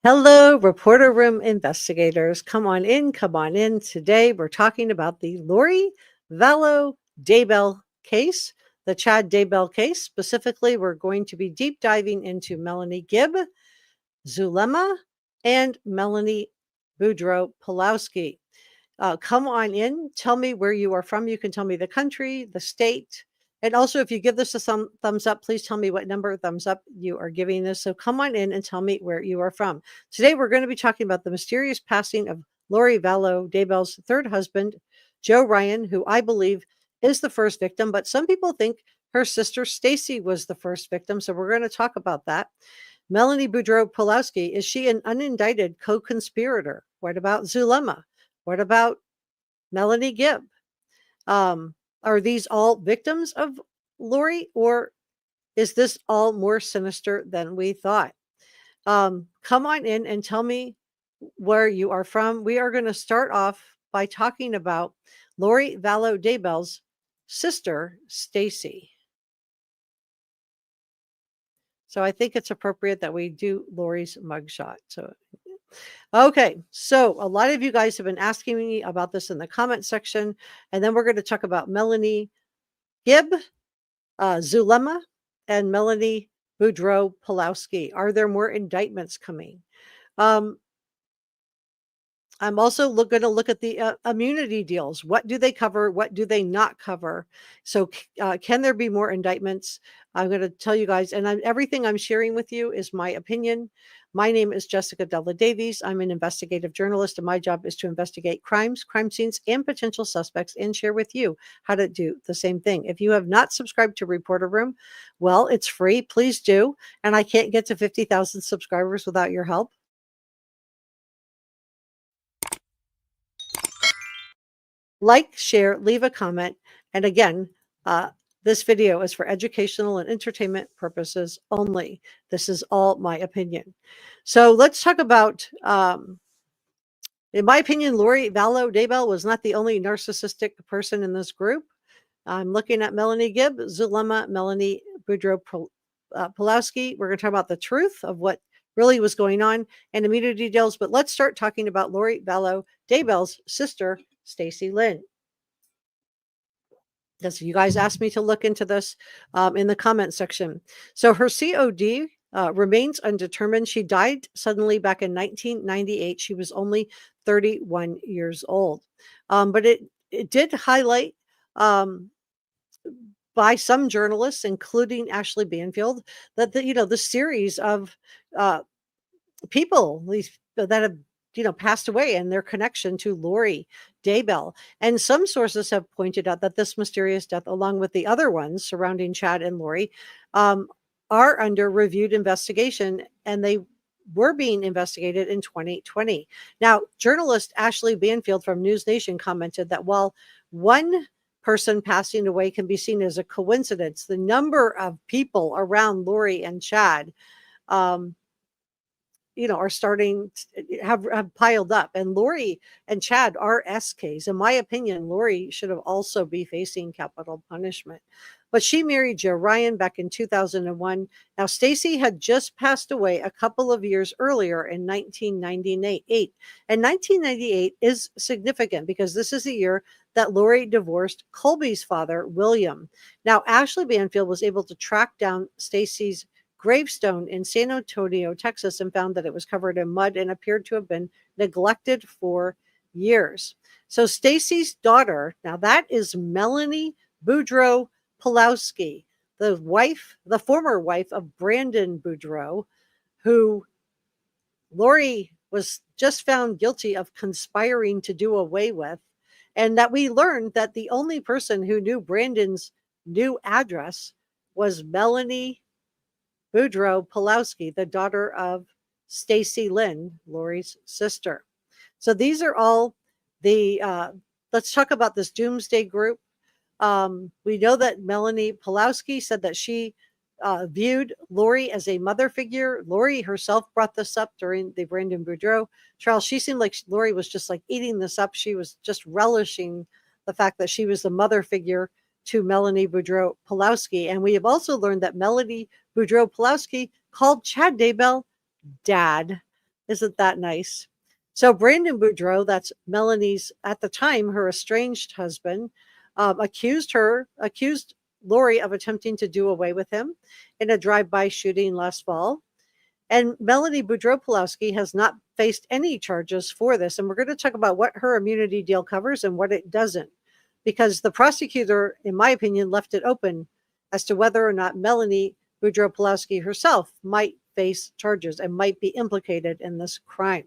Hello, Reporter Room investigators. Come on in, come on in. Today we're talking about the Lori Vallow Daybell case, the Chad Daybell case. Specifically, we're going to be deep diving into Melanie Gibb Zulema and Melani Boudreaux Pawlowski. Come on in. Tell me where you are from. You can tell me the country, the state. And also, if you give this a thumbs up, please tell me what number of thumbs up you are giving this. So come on in and tell me where you are from. Today, we're going to be talking about the mysterious passing of Lori Vallow Daybell's third husband, Joe Ryan, who I believe is the first victim, but some people think her sister Stacy was the first victim. So we're going to talk about that. Melani Boudreaux Pawlowski, is she an unindicted co-conspirator? What about Zulema? What about Melanie Gibb? Are these all victims of Lori, or is this all more sinister than we thought? Come on in and tell me where you are from. We are going to start off by talking about Lori Vallow Daybell's sister, Stacy. So I think it's appropriate that we do Lori's mugshot. Okay, so a lot of you guys have been asking me about this in the comment section, and then we're going to talk about Melanie Gibb Zulema and Melanie Boudreaux Pawlowski. Are there more indictments coming? I'm also going to look at the immunity deals. What do they cover? What do they not cover? So can there be more indictments? I'm going to tell you guys, and everything I'm sharing with you is my opinion. My name is Jessica Della Davies. I'm an investigative journalist, and my job is to investigate crimes, crime scenes, and potential suspects, and share with you how to do the same thing. If you have not subscribed to Reporter Room, well, it's free. Please do. And I can't get to 50,000 subscribers without your help. Like, share, leave a comment. And again, this video is for educational and entertainment purposes only. This is all my opinion. So let's talk about, in my opinion, Lori Vallow Daybell was not the only narcissistic person in this group. I'm looking at Melanie Gibb Zulema, Melanie Boudreaux Pawlowski. We're going to talk about the truth of what really was going on and immunity deals. But let's start talking about Lori Vallow Daybell's sister, Stacy Lynn. Because you guys asked me to look into this in the comment section. So her COD remains undetermined. She died suddenly back in 1998. She was only 31 years old. But it did highlight by some journalists, including Ashley Banfield, that the series of people that have passed away and their connection to Lori Daybell. And some sources have pointed out that this mysterious death, along with the other ones surrounding Chad and Lori, are under reviewed investigation, and they were being investigated in 2020. Now, journalist Ashley Banfield from News Nation commented that while one person passing away can be seen as a coincidence, the number of people around Lori and Chad are starting to have piled up, and Lori and Chad are SKs. In my opinion, Lori should have also be facing capital punishment, but she married Joe Ryan back in 2001. Now, Stacy had just passed away a couple of years earlier in 1998, and 1998 is significant because this is the year that Lori divorced Colby's father, William. Now, Ashley Banfield was able to track down Stacy's gravestone in San Antonio, Texas, and found that it was covered in mud and appeared to have been neglected for years. So Stacy's daughter, now that is Melanie Boudreaux Pawlowski, the former wife of Brandon Boudreaux, who Lori was just found guilty of conspiring to do away with, and that we learned that the only person who knew Brandon's new address was Melanie Boudreaux Pawlowski, the daughter of Stacy Lynn, Lori's sister. So these are all the, let's talk about this Doomsday group. We know that Melanie Pawlowski said that she viewed Lori as a mother figure. Lori herself brought this up during the Brandon Boudreaux trial. She seemed like Lori was just like eating this up. She was just relishing the fact that she was the mother figure to Melanie Boudreaux Pawlowski. And we have also learned that Melanie Boudreaux Pawlowski called Chad Daybell Dad. Isn't that nice? So Brandon Boudreaux, that's Melanie's, at the time, her estranged husband, accused Lori of attempting to do away with him in a drive-by shooting last fall. And Melani Boudreaux Pawlowski has not faced any charges for this. And we're going to talk about what her immunity deal covers and what it doesn't, because the prosecutor, in my opinion, left it open as to whether or not Melanie Boudreaux Pawlowski herself might face charges and might be implicated in this crime.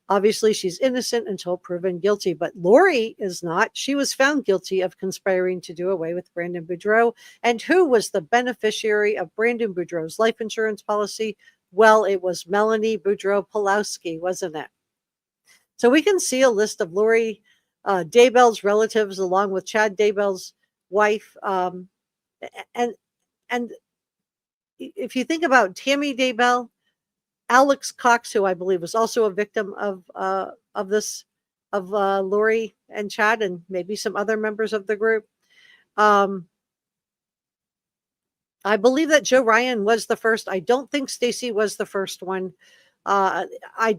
Obviously, she's innocent until proven guilty, but Lori is not. She was found guilty of conspiring to do away with Brandon Boudreaux. And who was the beneficiary of Brandon Boudreaux's life insurance policy? Well, it was Melanie Boudreaux Pawlowski, wasn't it? So we can see a list of Lori Daybell's relatives along with Chad Daybell's wife. And if you think about Tammy Daybell, Alex Cox, who I believe was also a victim of Lori and Chad, and maybe some other members of the group. I believe that Joe Ryan was the first. I don't think Stacy was the first one. I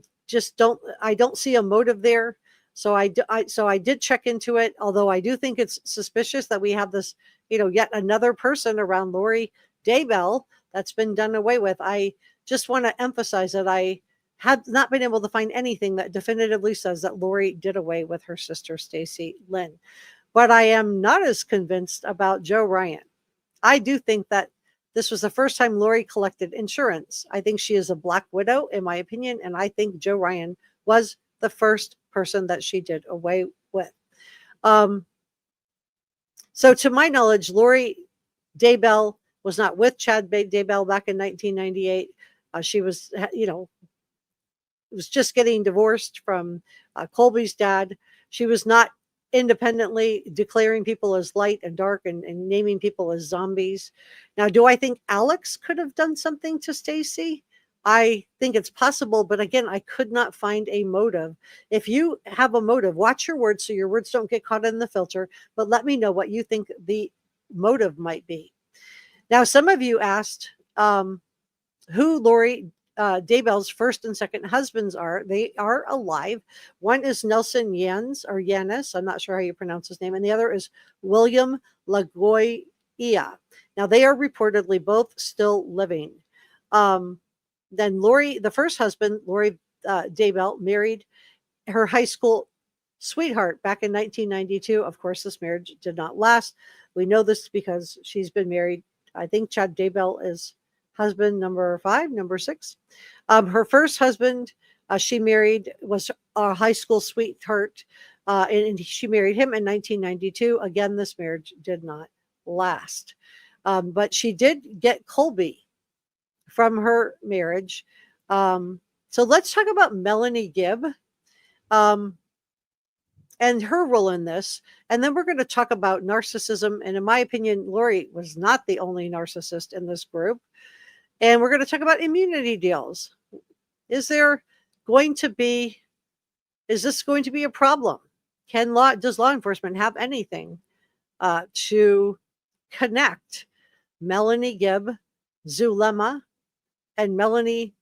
don't see a motive there. So I did check into it, although I do think it's suspicious that we have this, yet another person around Lori Daybell that's been done away with. I just want to emphasize that I have not been able to find anything that definitively says that Lori did away with her sister, Stacy Lynn. But I am not as convinced about Joe Ryan. I do think that this was the first time Lori collected insurance. I think she is a black widow, in my opinion, and I think Joe Ryan was the first person that she did away with. So to my knowledge, Lori Daybell was not with Chad Daybell back in 1998. She was, was just getting divorced from Colby's dad. She was not independently declaring people as light and dark and naming people as zombies. Now, do I think Alex could have done something to Stacy? I think it's possible, but again, I could not find a motive. If you have a motive, watch your words so your words don't get caught in the filter, but let me know what you think the motive might be. Now, some of you asked who Lori Daybell's first and second husbands are. They are alive. One is Nelson Yanis. I'm not sure how you pronounce his name. And the other is William Lagoya. Now, they are reportedly both still living. Then Lori, the first husband, Lori Daybell, married her high school sweetheart back in 1992. Of course, this marriage did not last. We know this because she's been married. I think Chad Daybell is husband number 6. Her first husband she married was a high school sweetheart, and she married him in 1992. Again, this marriage did not last. But she did get Colby from her marriage. So let's talk about Melanie Gibb and her role in this. And then we're going to talk about narcissism. And in my opinion, Lori was not the only narcissist in this group. And we're going to talk about immunity deals. Is this going to be a problem? Does law enforcement have anything to connect Melanie Gibb Zulema and Melanie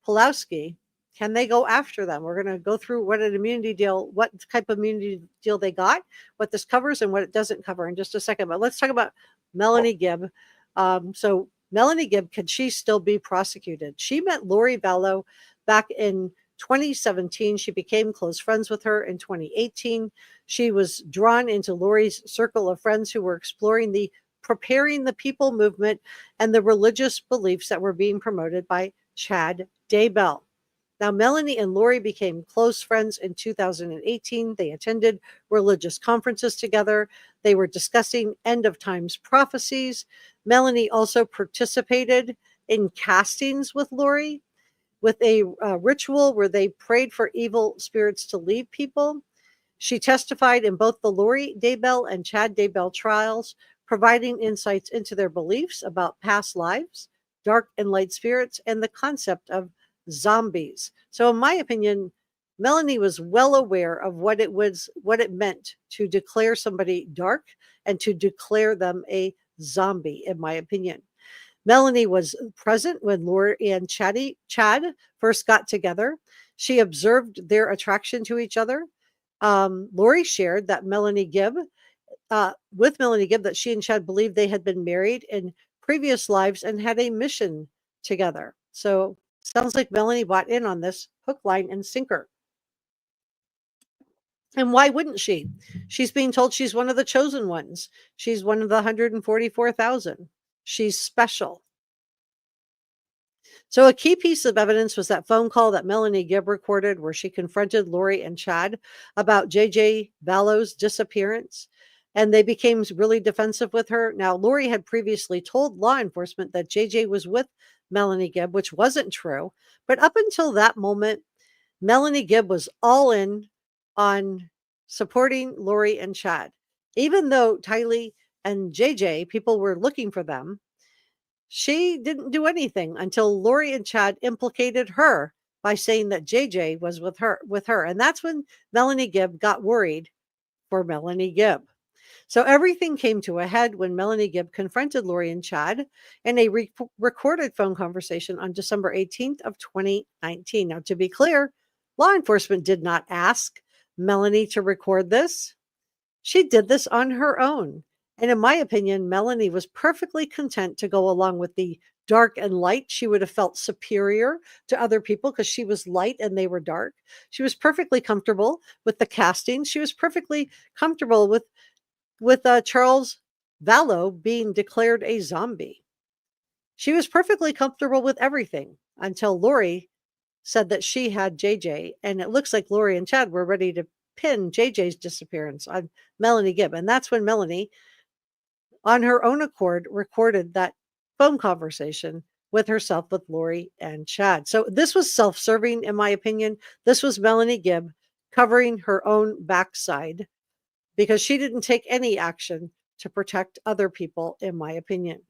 Pawlowski? Can they go after them? We're going to go through what type of immunity deal they got, what this covers, and what it doesn't cover in just a second. But let's talk about Melanie Gibb. So Melanie Gibb, could she still be prosecuted? She met Lori Vallow back in 2017. She became close friends with her in 2018. She was drawn into Lori's circle of friends who were exploring the Preparing the People movement and the religious beliefs that were being promoted by Chad Daybell. Now, Melanie and Lori became close friends in 2018. They attended religious conferences together. They were discussing end of times prophecies. Melanie also participated in castings with Lori, with a ritual where they prayed for evil spirits to leave people. She testified in both the Lori Daybell and Chad Daybell trials, providing insights into their beliefs about past lives, dark and light spirits, and the concept of zombies. So in my opinion, Melanie was well aware of what it meant to declare somebody dark and to declare them a zombie, in my opinion. Melanie was present when Lori and Chad first got together. She observed their attraction to each other. Lori shared that with Melanie Gibb, that she and Chad believed they had been married in previous lives and had a mission together. So sounds like Melanie bought in on this hook, line, and sinker. And why wouldn't she? She's being told she's one of the chosen ones. She's one of the 144,000. She's special. So a key piece of evidence was that phone call that Melanie Gibb recorded where she confronted Lori and Chad about JJ Vallow's disappearance. And they became really defensive with her. Now, Lori had previously told law enforcement that JJ was with Melanie Gibb, which wasn't true. But up until that moment, Melanie Gibb was all in on supporting Lori and Chad. Even though Tylee and JJ, people were looking for them, she didn't do anything until Lori and Chad implicated her by saying that JJ was with her. And that's when Melanie Gibb got worried for Melanie Gibb. So everything came to a head when Melanie Gibb confronted Lori and Chad in a recorded phone conversation on December 18th of 2019. Now, to be clear, law enforcement did not ask Melanie to record this. She did this on her own. And in my opinion, Melanie was perfectly content to go along with the dark and light. She would have felt superior to other people because she was light and they were dark. She was perfectly comfortable with the casting. She was perfectly comfortable with Charles Vallow being declared a zombie. She was perfectly comfortable with everything until Lori said that she had JJ. And it looks like Lori and Chad were ready to pin JJ's disappearance on Melanie Gibb. And that's when Melanie, on her own accord, recorded that phone conversation with herself, with Lori and Chad. So this was self-serving, in my opinion. This was Melanie Gibb covering her own backside because she didn't take any action to protect other people, in my opinion.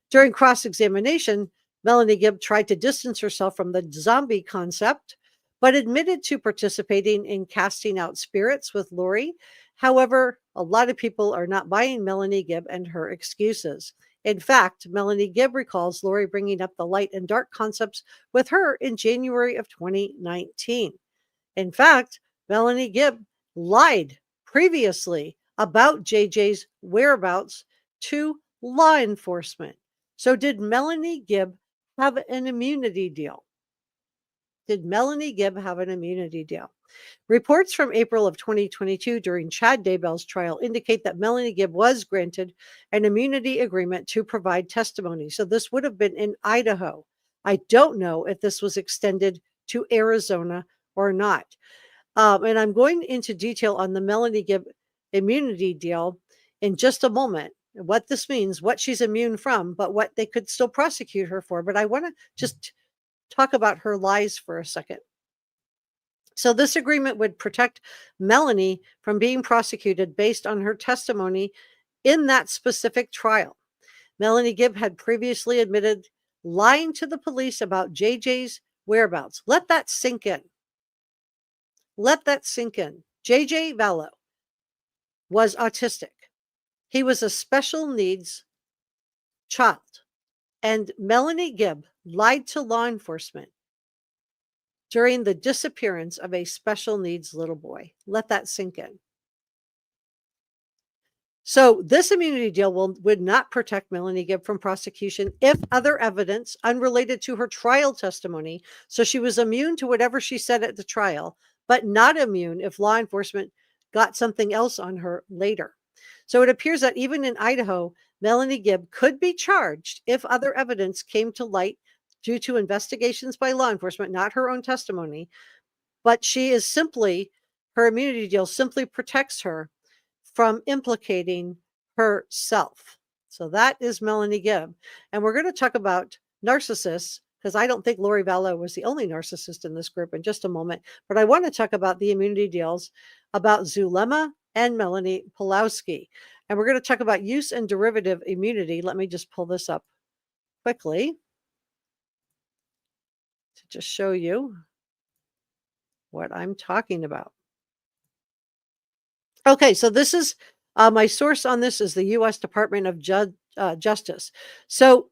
During cross-examination, Melanie Gibb tried to distance herself from the zombie concept, but admitted to participating in casting out spirits with Lori. However, a lot of people are not buying Melanie Gibb and her excuses. In fact, Melanie Gibb recalls Lori bringing up the light and dark concepts with her in January of 2019. In fact, Melanie Gibb lied previously about JJ's whereabouts to law enforcement. So did Melanie Gibb have an immunity deal? Did Melanie Gibb have an immunity deal? Reports from April of 2022 during Chad Daybell's trial indicate that Melanie Gibb was granted an immunity agreement to provide testimony. So this would have been in Idaho. I don't know if this was extended to Arizona or not. And I'm going into detail on the Melanie Gibb immunity deal in just a moment, what this means, what she's immune from, but what they could still prosecute her for. But I want to just talk about her lies for a second. So this agreement would protect Melanie from being prosecuted based on her testimony in that specific trial. Melanie Gibb had previously admitted lying to the police about JJ's whereabouts. Let that sink in. Let that sink in. JJ Vallow was autistic. He was a special needs child. And Melanie Gibb lied to law enforcement during the disappearance of a special needs little boy. Let that sink in. So this immunity deal would not protect Melanie Gibb from prosecution if other evidence unrelated to her trial testimony, so she was immune to whatever she said at the trial, but not immune if law enforcement got something else on her later. So it appears that even in Idaho, Melanie Gibb could be charged if other evidence came to light due to investigations by law enforcement, not her own testimony, but her immunity deal simply protects her from implicating herself. So that is Melanie Gibb. And we're going to talk about narcissists, because I don't think Lori Vallow was the only narcissist in this group in just a moment. But I want to talk about the immunity deals about Zulema and Melanie Pawlowski. And we're going to talk about use and derivative immunity. Let me just pull this up quickly to just show you what I'm talking about. Okay, so this is my source on this is the U.S. Department of Justice. So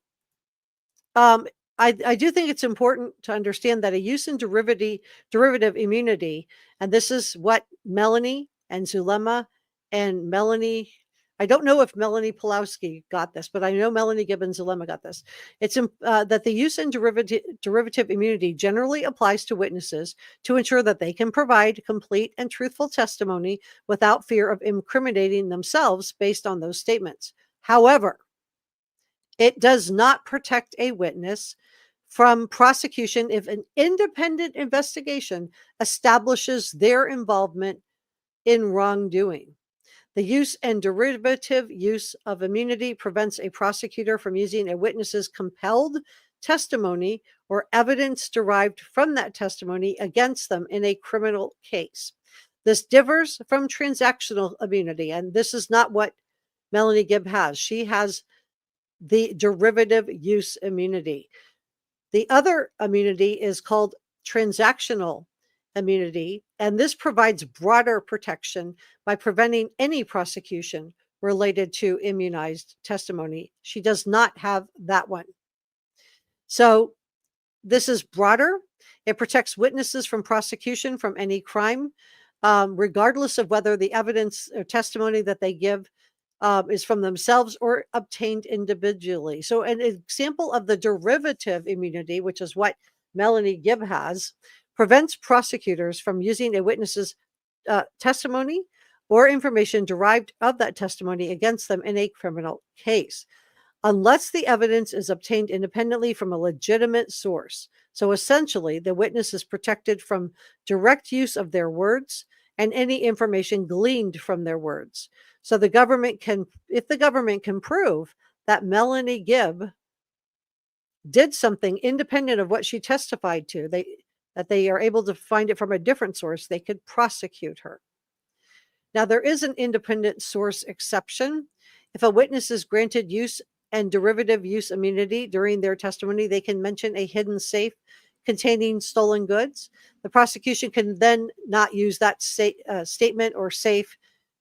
Um, I do think it's important to understand that a use and derivative immunity, and this is what Melanie and Zulema and Melanie, I don't know if Melanie Pawlowski got this, but I know Melanie Gibb Zulema got this. It's that the use and derivative immunity generally applies to witnesses to ensure that they can provide complete and truthful testimony without fear of incriminating themselves based on those statements. However, it does not protect a witness from prosecution if an independent investigation establishes their involvement in wrongdoing. The use and derivative use of immunity prevents a prosecutor from using a witness's compelled testimony or evidence derived from that testimony against them in a criminal case. This differs from transactional immunity, and this is not what Melanie Gibb has. She has the derivative use immunity. The other immunity is called transactional immunity, and this provides broader protection by preventing any prosecution related to immunized testimony. She does not have that one. So this is broader. It protects witnesses from prosecution from any crime, regardless of whether the evidence or testimony that they give is from themselves or obtained individually. So an example of the derivative immunity, which is what Melanie Gibb has, prevents prosecutors from using a witness's testimony or information derived of that testimony against them in a criminal case, unless the evidence is obtained independently from a legitimate source. So essentially, the witness is protected from direct use of their words and any information gleaned from their words. So the government can, if the government can prove that Melanie Gibb did something independent of what she testified to, that they are able to find it from a different source, they could prosecute her. Now, there is an independent source exception. If a witness is granted use and derivative use immunity during their testimony, they can mention a hidden safe containing stolen goods. The prosecution can then not use that statement or safe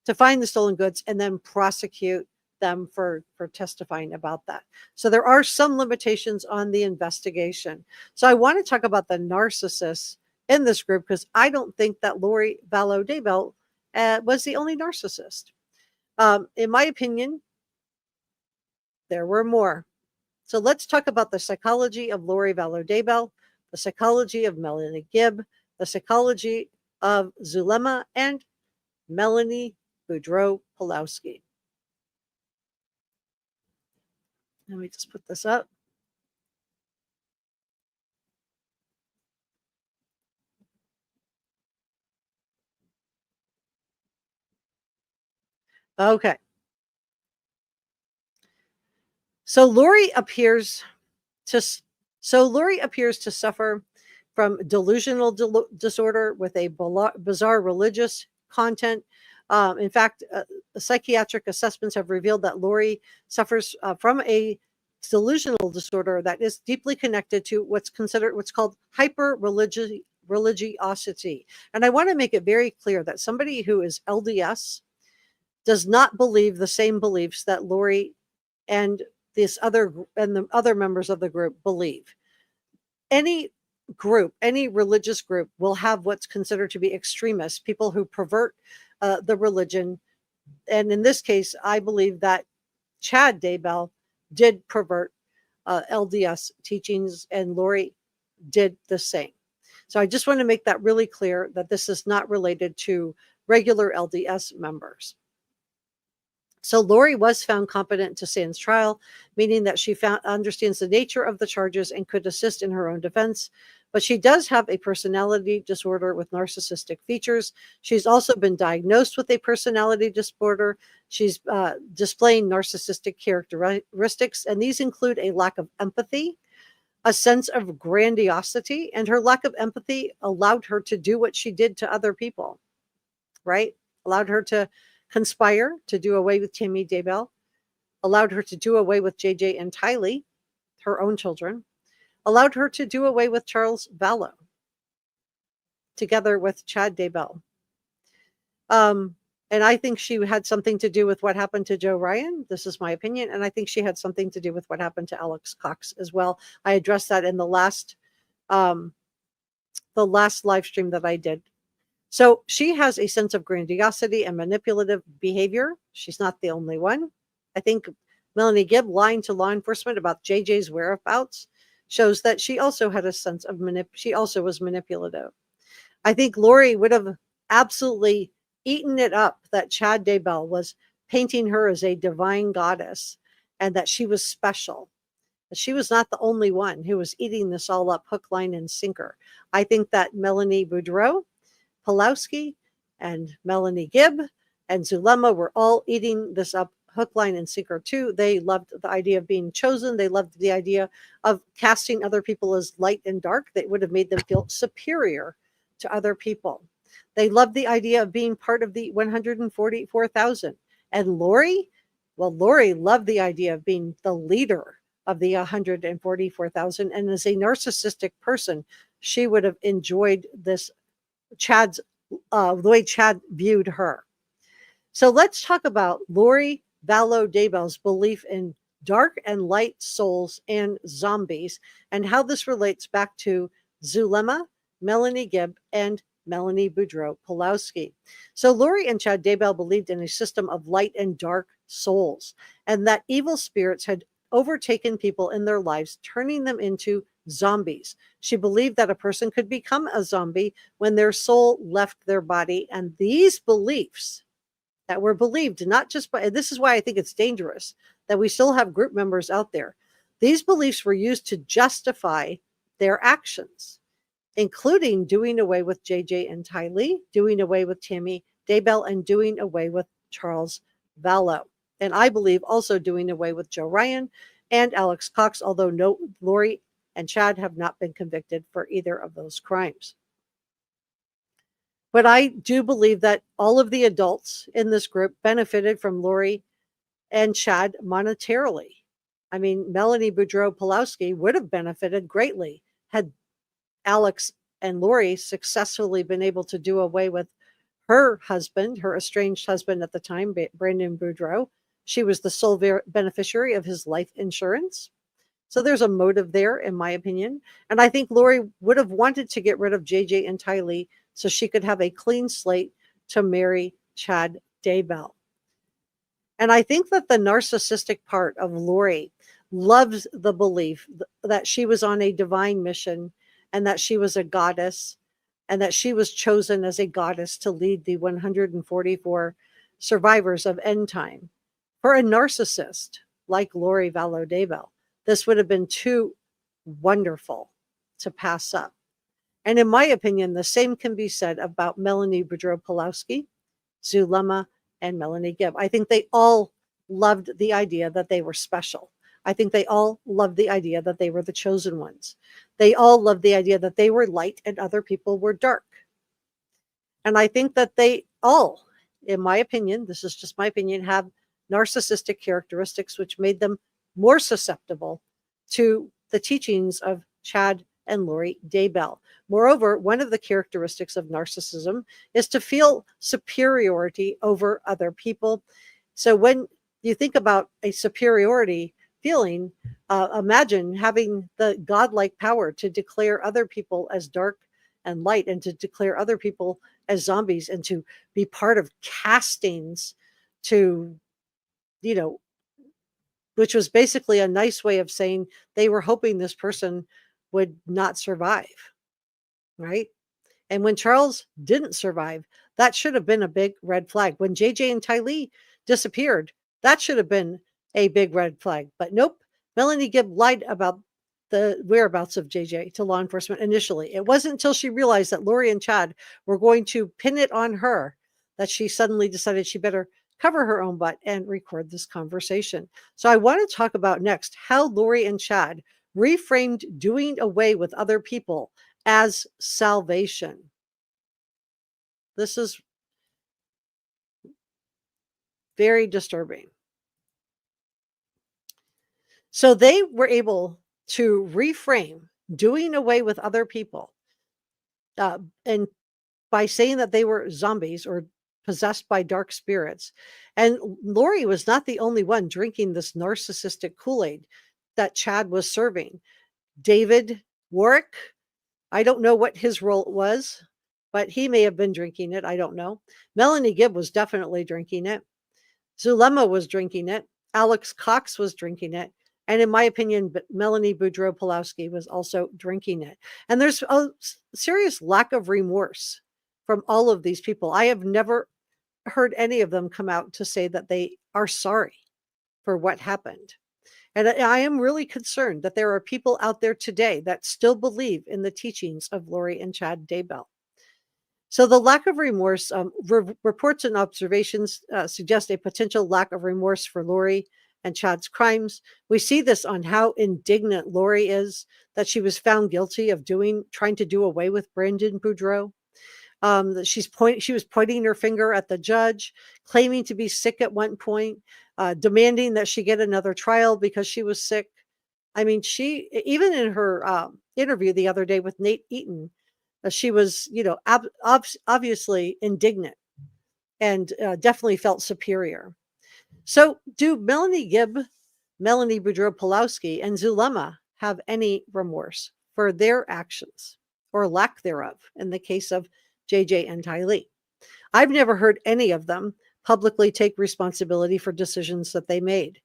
to find the stolen goods and then prosecute them for testifying about that. So there are some limitations on the investigation. So I want to talk about the narcissists in this group, because I don't think that Lori Vallow Daybell was the only narcissist. In my opinion, there were more. So let's talk about the psychology of Lori Vallow Daybell, the psychology of Melanie Gibb, the psychology of Zulema, and Melani Boudreaux Pawlowski. Let me just put this up. Okay. So Lori appears to suffer from delusional disorder with a bizarre religious content. In fact, psychiatric assessments have revealed that Lori suffers from a delusional disorder that is deeply connected to what's called hyper religiosity. And I want to make it very clear that somebody who is LDS does not believe the same beliefs that Lori and the other members of the group believe. Any religious group will have what's considered to be extremists, people who pervert the religion. And in this case, I believe that Chad Daybell did pervert LDS teachings, and Lori did the same. So I just want to make that really clear, that this is not related to regular LDS members. So Lori was found competent to stand trial, meaning that she understands the nature of the charges and could assist in her own defense. But she does have a personality disorder with narcissistic features. She's also been diagnosed with a personality disorder. She's displaying narcissistic characteristics, and these include a lack of empathy, a sense of grandiosity, and her lack of empathy allowed her to do what she did to other people, right? Allowed her to conspire to do away with Tammy Daybell, allowed her to do away with JJ and Tylee, her own children, allowed her to do away with Charles Vallow, together with Chad Daybell. And I think she had something to do with what happened to Joe Ryan. This is my opinion. And I think she had something to do with what happened to Alex Cox as well. I addressed that in the last live stream that I did. So she has a sense of grandiosity and manipulative behavior. She's not the only one. I think Melanie Gibb lying to law enforcement about JJ's whereabouts shows that she also had a sense of she also was manipulative. I think Lori would have absolutely eaten it up that Chad Daybell was painting her as a divine goddess and that she was special. She was not the only one who was eating this all up hook, line, and sinker. I think that Melani Boudreaux Pawlowski and Melanie Gibb and Zulema were all eating this up hook, line, and sinker too. They loved the idea of being chosen. They loved the idea of casting other people as light and dark. That would have made them feel superior to other people. They loved the idea of being part of the 144,000. And Lori, well, Lori loved the idea of being the leader of the 144,000. And as a narcissistic person, she would have enjoyed this the way Chad viewed her. So let's talk about Lori Vallow Daybell's belief in dark and light souls and zombies and how this relates back to Zulema, Melanie Gibb, and Melani Boudreaux Pawlowski. So Lori and Chad Daybell believed in a system of light and dark souls and that evil spirits had overtaken people in their lives, turning them into zombies. She believed that a person could become a zombie when their soul left their body. And these beliefs that were believed, not just by, this is why I think it's dangerous that we still have group members out there. These beliefs were used to justify their actions, including doing away with JJ and Tylee, doing away with Tammy Daybell, and doing away with Charles Vallow. And I believe also doing away with Joe Ryan and Alex Cox, although no, Lori and Chad have not been convicted for either of those crimes. But I do believe that all of the adults in this group benefited from Lori and Chad monetarily. I mean, Melani Boudreaux Pawlowski would have benefited greatly had Alex and Lori successfully been able to do away with her husband, her estranged husband at the time, Brandon Boudreaux. She was the sole beneficiary of his life insurance. So there's a motive there, in my opinion. And I think Lori would have wanted to get rid of JJ and Tylee so she could have a clean slate to marry Chad Daybell. And I think that the narcissistic part of Lori loves the belief that she was on a divine mission and that she was a goddess and that she was chosen as a goddess to lead the 144 survivors of end time. For a narcissist like Lori Vallow Daybell, this would have been too wonderful to pass up. And in my opinion, the same can be said about Melanie Boudreaux Pawlowski, Zulema, and Melanie Gibb. I think they all loved the idea that they were special. I think they all loved the idea that they were the chosen ones. They all loved the idea that they were light and other people were dark. And I think that they all, in my opinion, this is just my opinion, have narcissistic characteristics which made them more susceptible to the teachings of Chad and Lori Daybell. Moreover, one of the characteristics of narcissism is to feel superiority over other people. So when you think about a superiority feeling, imagine having the godlike power to declare other people as dark and light and to declare other people as zombies and to be part of castings to, which was basically a nice way of saying they were hoping this person would not survive, right? And when Charles didn't survive, that should have been a big red flag. When JJ and Tylee disappeared, that should have been a big red flag. But nope, Melanie Gibb lied about the whereabouts of JJ to law enforcement initially. It wasn't until she realized that Lori and Chad were going to pin it on her that she suddenly decided she better cover her own butt and record this conversation. So I want to talk about next how Lori and Chad reframed doing away with other people as salvation. This is very disturbing. So they were able to reframe doing away with other people and by saying that they were zombies or possessed by dark spirits. And Lori was not the only one drinking this narcissistic Kool-Aid that Chad was serving. David Warwick, I don't know what his role was, but he may have been drinking it. I don't know. Melanie Gibb was definitely drinking it. Zulema was drinking it. Alex Cox was drinking it. And in my opinion, Melani Boudreaux Pawlowski was also drinking it. And there's a serious lack of remorse from all of these people. I have never heard any of them come out to say that they are sorry for what happened. And I am really concerned that there are people out there today that still believe in the teachings of Lori and Chad Daybell. So the lack of remorse, reports and observations suggest a potential lack of remorse for Lori and Chad's crimes. We see this on how indignant Lori is that she was found guilty of trying to do away with Brandon Boudreaux. She was pointing her finger at the judge, claiming to be sick at one point, demanding that she get another trial because she was sick. I mean, she, even in her interview the other day with Nate Eaton, she was, obviously indignant and definitely felt superior. So do Melanie Gibb, Melani Boudreaux Pawlowski, and Zulema have any remorse for their actions or lack thereof in the case of JJ and Tylee? I've never heard any of them publicly take responsibility for decisions that they made.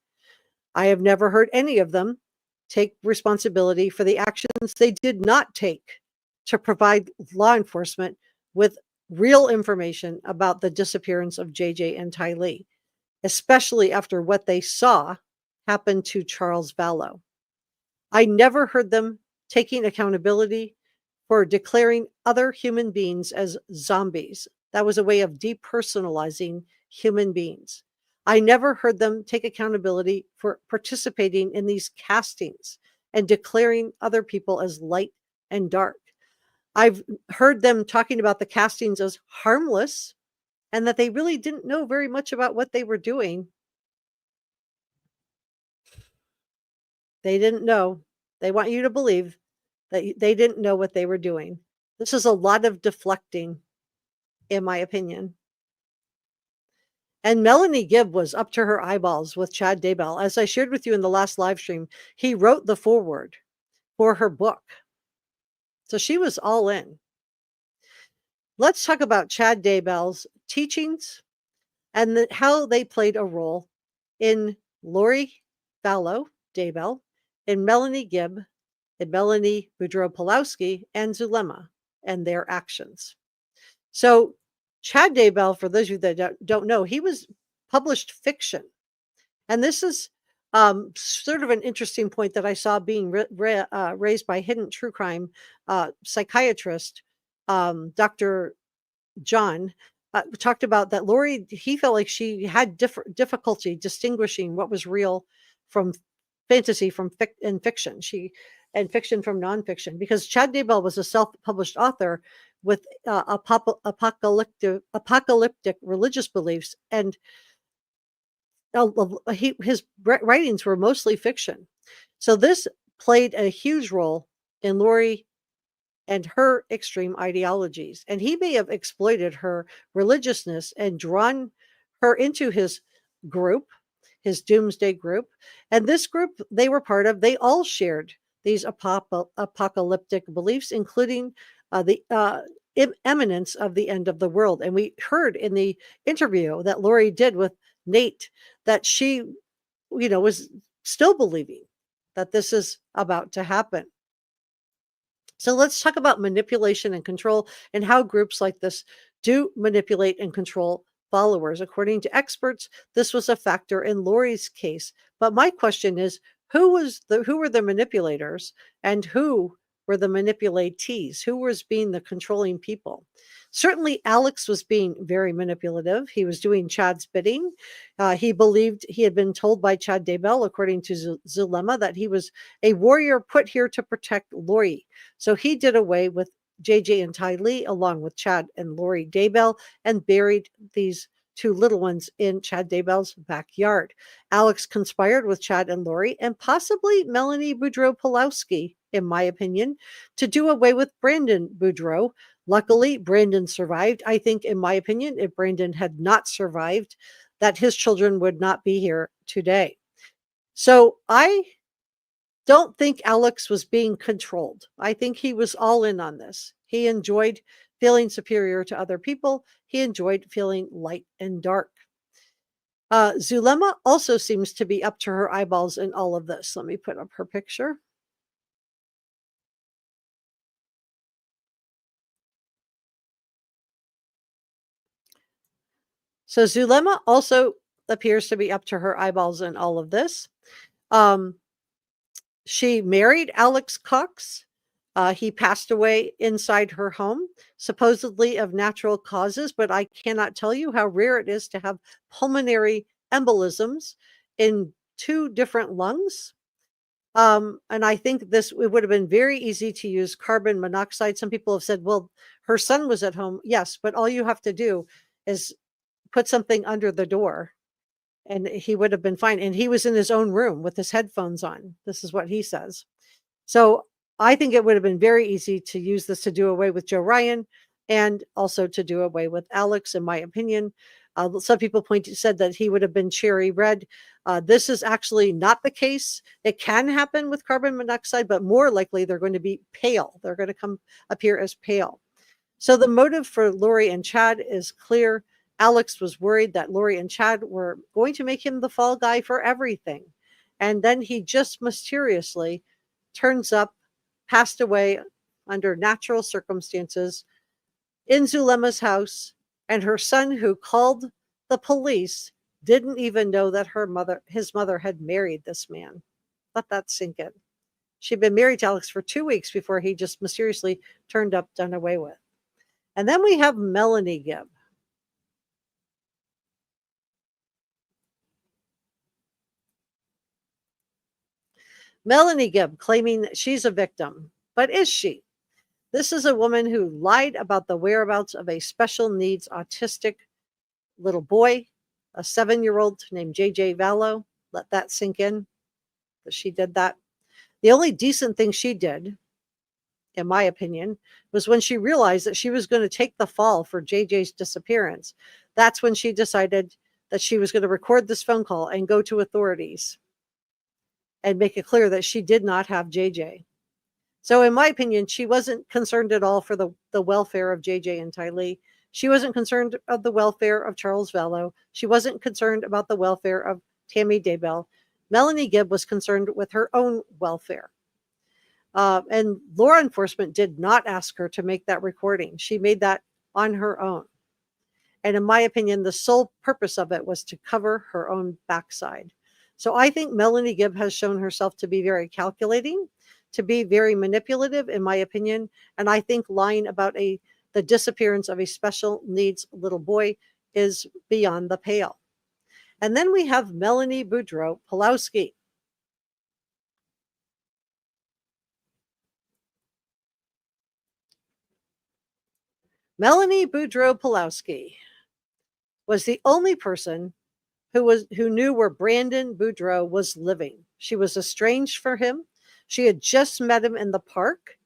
I have never heard any of them take responsibility for the actions they did not take to provide law enforcement with real information about the disappearance of JJ and Tylee, especially after what they saw happen to Charles Vallow. I never heard them taking accountability for declaring other human beings as zombies. That was a way of depersonalizing human beings. I never heard them take accountability for participating in these castings and declaring other people as light and dark. I've heard them talking about the castings as harmless and that they really didn't know very much about what they were doing. They didn't know. They want you to believe that they didn't know what they were doing. This is a lot of deflecting, in my opinion. And Melanie Gibb was up to her eyeballs with Chad Daybell. As I shared with you in the last live stream, he wrote the foreword for her book. So she was all in. Let's talk about Chad Daybell's teachings and how they played a role in Lori Vallow Daybell, in Melanie Gibb, in Melani Boudreaux Pawlowski, and Zulema and their actions. So Chad Daybell, for those of you that don't know, he was published fiction. And this is sort of an interesting point that I saw being raised by hidden true crime psychiatrist Dr. John. Talked about that Lori, he felt like she had difficulty distinguishing what was real from fantasy from fiction. And fiction from nonfiction, because Chad Daybell was a self-published author with apocalyptic religious beliefs, and his writings were mostly fiction. So this played a huge role in Lori and her extreme ideologies, and he may have exploited her religiousness and drawn her into his group, his Doomsday group. And this group they were part of, they all shared these apocalyptic beliefs, including the imminence of the end of the world. And we heard in the interview that Lori did with Nate that she, was still believing that this is about to happen. So let's talk about manipulation and control and how groups like this do manipulate and control followers. According to experts, this was a factor in Lori's case. But my question is, who were the manipulators and who were the manipulatees? Who was being the controlling people? Certainly, Alex was being very manipulative. He was doing Chad's bidding. He believed he had been told by Chad Daybell, according to Zulema, that he was a warrior put here to protect Lori. So he did away with JJ and Tylee, along with Chad and Lori Daybell, and buried these two little ones in Chad Daybell's backyard. Alex conspired with Chad and Lori, and possibly Melanie Boudreaux Pawlowski, in my opinion, to do away with Brandon Boudreaux, Luckily, Brandon survived. I think, in my opinion, if Brandon had not survived, that his children would not be here today. So I don't think Alex was being controlled. I think he was all in on this. He enjoyed feeling superior to other people. He enjoyed feeling light and dark. Zulema also seems to be up to her eyeballs in all of this. Let me put up her picture. So Zulema also appears to be up to her eyeballs in all of this. She married Alex Cox. He passed away inside her home, supposedly of natural causes, but I cannot tell you how rare it is to have pulmonary embolisms in 2 different lungs. And I think it would have been very easy to use carbon monoxide. Some people have said, well, her son was at home. Yes, but all you have to do is put something under the door and he would have been fine. And he was in his own room with his headphones on. This is what he says. So I think it would have been very easy to use this to do away with Joe Ryan and also to do away with Alex, in my opinion. Some people said that he would have been cherry red. This is actually not the case. It can happen with carbon monoxide, but more likely they're going to be pale. They're going to appear as pale. So the motive for Lori and Chad is clear. Alex was worried that Lori and Chad were going to make him the fall guy for everything. And then he just mysteriously turns up, passed away under natural circumstances in Zulema's house, and her son, who called the police, didn't even know that his mother had married this man. Let that sink in. She'd been married to Alex for 2 weeks before he just mysteriously turned up, done away with. And then we have Melanie Gibb. Melanie Gibb claiming that she's a victim. But is she? This is a woman who lied about the whereabouts of a special needs autistic little boy, a 7-year-old named JJ Vallow. Let that sink in, that she did that. The only decent thing she did, in my opinion, was when she realized that she was going to take the fall for JJ's disappearance. That's when she decided that she was going to record this phone call and go to authorities and make it clear that she did not have JJ. So in my opinion, she wasn't concerned at all for the welfare of JJ and Tylee. She wasn't concerned of the welfare of Charles Vallow. She wasn't concerned about the welfare of Tammy Daybell. Melanie Gibb was concerned with her own welfare. And law enforcement did not ask her to make that recording. She made that on her own. And in my opinion, the sole purpose of it was to cover her own backside. So I think Melanie Gibb has shown herself to be very calculating, to be very manipulative, in my opinion. And I think lying about the disappearance of a special needs little boy is beyond the pale. And then we have Melani Boudreaux Pawlowski. Melanie Boudreaux Pawlowski was the only person who knew where Brandon Boudreaux was living. She was estranged from him. She had just met him in the park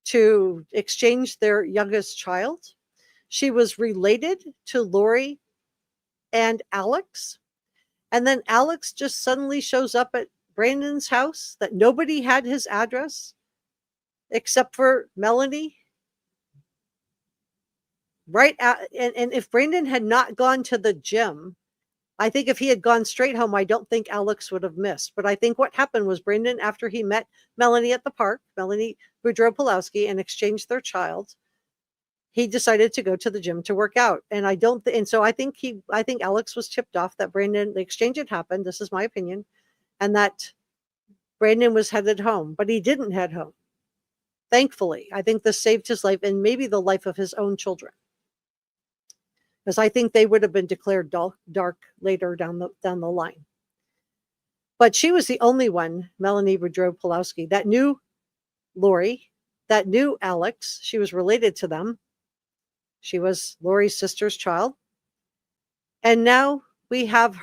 to exchange their youngest child. She was related to Lori and Alex. And then Alex just suddenly shows up at Brandon's house, that nobody had his address except for Melanie. And if Brandon had not gone to the gym, I think if he had gone straight home, I don't think Alex would have missed. But I think what happened was Brandon, after he met Melanie at the park, Melanie Boudreaux Pawlowski, and exchanged their child, he decided to go to the gym to work out. And so I think Alex was tipped off that the exchange had happened. This is my opinion. And that Brandon was headed home, but he didn't head home. Thankfully, I think this saved his life and maybe the life of his own children, because I think they would have been declared dark later down the line. But she was the only one, Melanie Boudreaux Pawlowski, that knew Lori, that knew Alex. She was related to them. She was Lori's sister's child. And now we have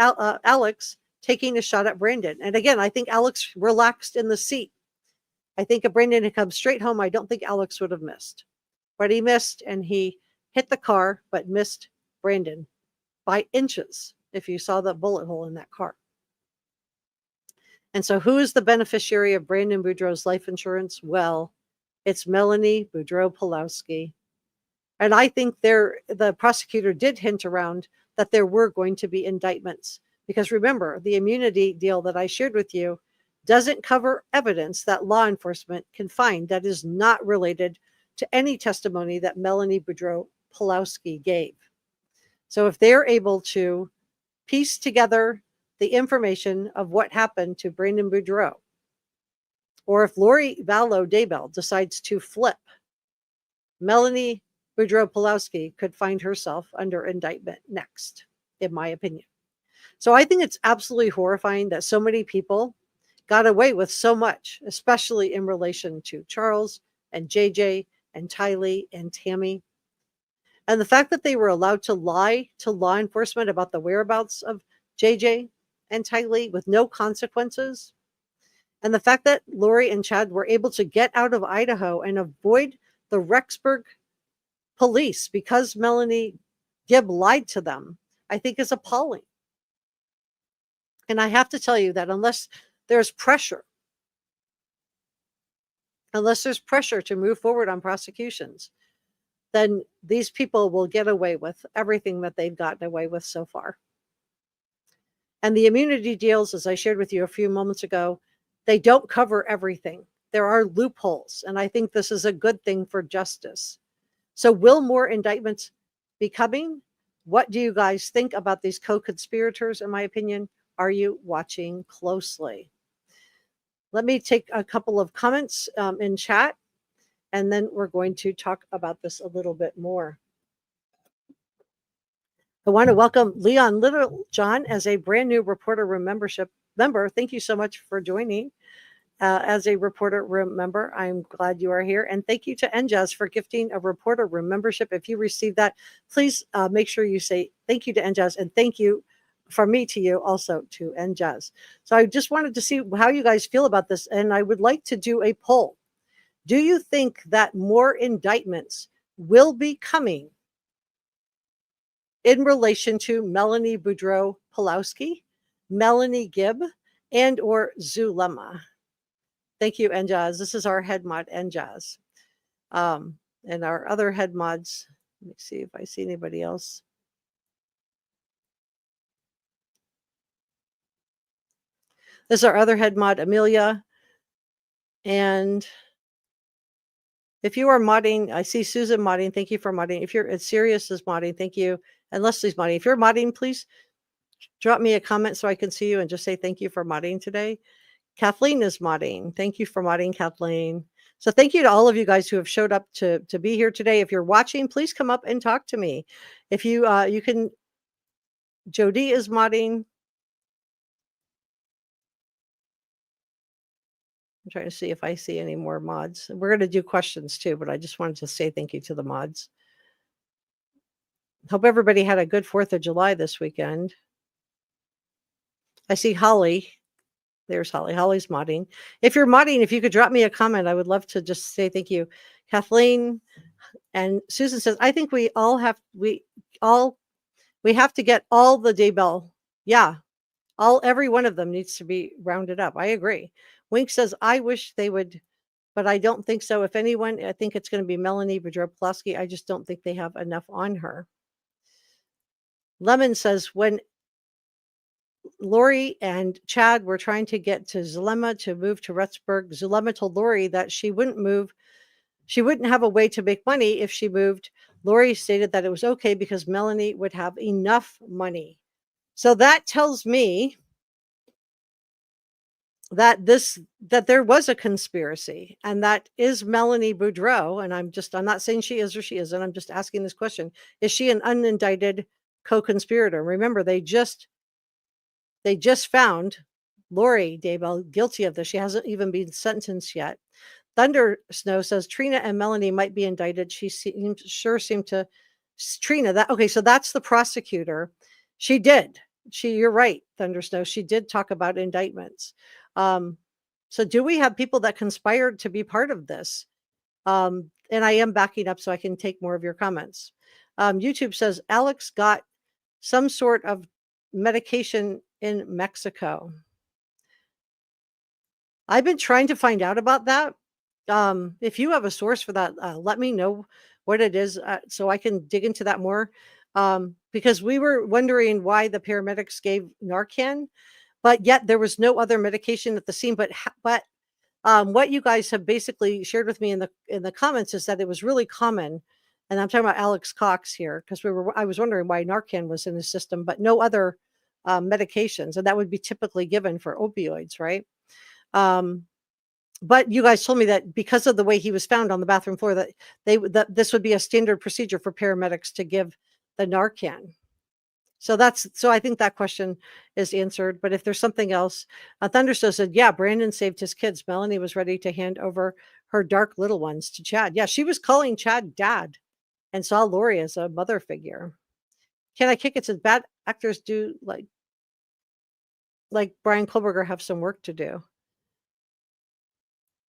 Alex taking a shot at Brandon. And again, I think Alex relaxed in the seat. I think if Brandon had come straight home, I don't think Alex would have missed. but he missed, and he hit the car, but missed Brandon by inches, if you saw the bullet hole in that car. And so who is the beneficiary of Brandon Boudreaux's life insurance? Well, it's Melani Boudreaux Pawlowski. And I think the prosecutor did hint around that there were going to be indictments. Because remember, the immunity deal that I shared with you doesn't cover evidence that law enforcement can find that is not related to any testimony that Melani Boudreaux Pawlowski gave. So if they're able to piece together the information of what happened to Brandon Boudreaux, or if Lori Vallow Daybell decides to flip, Melani Boudreaux Pawlowski could find herself under indictment next, in my opinion. So I think it's absolutely horrifying that so many people got away with so much, especially in relation to Charles and JJ and Tylee and Tammy. And the fact that they were allowed to lie to law enforcement about the whereabouts of JJ and Tylee with no consequences. And the fact that Lori and Chad were able to get out of Idaho and avoid the Rexburg police because Melanie Gibb lied to them, I think is appalling. And I have to tell you that unless there's pressure to move forward on prosecutions, then these people will get away with everything that they've gotten away with so far. And the immunity deals, as I shared with you a few moments ago, they don't cover everything. There are loopholes, and I think this is a good thing for justice. So will more indictments be coming? What do you guys think about these co-conspirators, in my opinion? Are you watching closely? Let me take a couple of comments in chat, and then we're going to talk about this a little bit more. I want to welcome Leon Littlejohn as a brand new Reporter Room member. Thank you so much for joining as a Reporter Room member. I'm glad you are here. And thank you to NJAS for gifting a Reporter Room membership. If you received that, please make sure you say thank you to NJAS, and thank you from me to you also to NJAS. So I just wanted to see how you guys feel about this. And I would like to do a poll. Do you think that more indictments will be coming in relation to Melani Boudreaux Pawlowski, Melanie Gibb, and or Zulema? Thank you, NJAS. This is our head mod, NJAS. And our other head mods, let me see if I see anybody else. This is our other head mod, Amelia. And if you are modding, I see Susan modding. Thank you for modding. If you're Sirius is modding, thank you. And Leslie's modding. If you're modding, please drop me a comment so I can see you and just say thank you for modding today. Kathleen is modding. Thank you for modding, Kathleen. So thank you to all of you guys who have showed up to be here today. If you're watching, please come up and talk to me. If you you can, Jody is modding. I'm trying to see if I see any more mods. We're going to do questions too, but I just wanted to say thank you to the mods. Hope everybody had a good 4th of July this weekend. I see Holly. There's Holly. Holly's modding. If you're modding, if you could drop me a comment, I would love to just say thank you. Kathleen and Susan says, I think we have to get all the Daybell. Yeah. Every one of them needs to be rounded up. I agree. Wink says, I wish they would, but I don't think so. If anyone, I think it's going to be Melanie Boudreaux Pawlowski. I just don't think they have enough on her. Lemon says, when Lori and Chad were trying to get to Zulema to move to Rexburg, Zulema told Lori that she wouldn't move. She wouldn't have a way to make money if she moved. Lori stated that it was okay because Melanie would have enough money. So that tells me that there was a conspiracy, and that is Melanie Boudreaux. And I'm not saying she is or she isn't. I'm just asking this question. Is she an unindicted co-conspirator? Remember, they just found Lori Daybell guilty of this. She hasn't even been sentenced yet. Thunder Snow says Trina and Melanie might be indicted. She sure seemed to Trina. Okay, so that's the prosecutor. She did. You're right, Thunder Snow. She did talk about indictments. So do we have people that conspired to be part of this? And I am backing up so I can take more of your comments. YouTube says Alex got some sort of medication in Mexico. I've been trying to find out about that. If you have a source for that, let me know what it is so I can dig into that more. Because we were wondering why the paramedics gave Narcan, but yet there was no other medication at the scene. But what you guys have basically shared with me in the comments is that it was really common, and I'm talking about Alex Cox here because I was wondering why Narcan was in his system, but no other medications, and that would be typically given for opioids, right? But you guys told me that because of the way he was found on the bathroom floor, that this would be a standard procedure for paramedics to give the Narcan. So I think that question is answered. But if there's something else, Thunderstone said, yeah, Brandon saved his kids. Melanie was ready to hand over her dark little ones to Chad. Yeah, she was calling Chad dad and saw Lori as a mother figure. Can I kick it? Said bad actors do like Brian Kohberger have some work to do.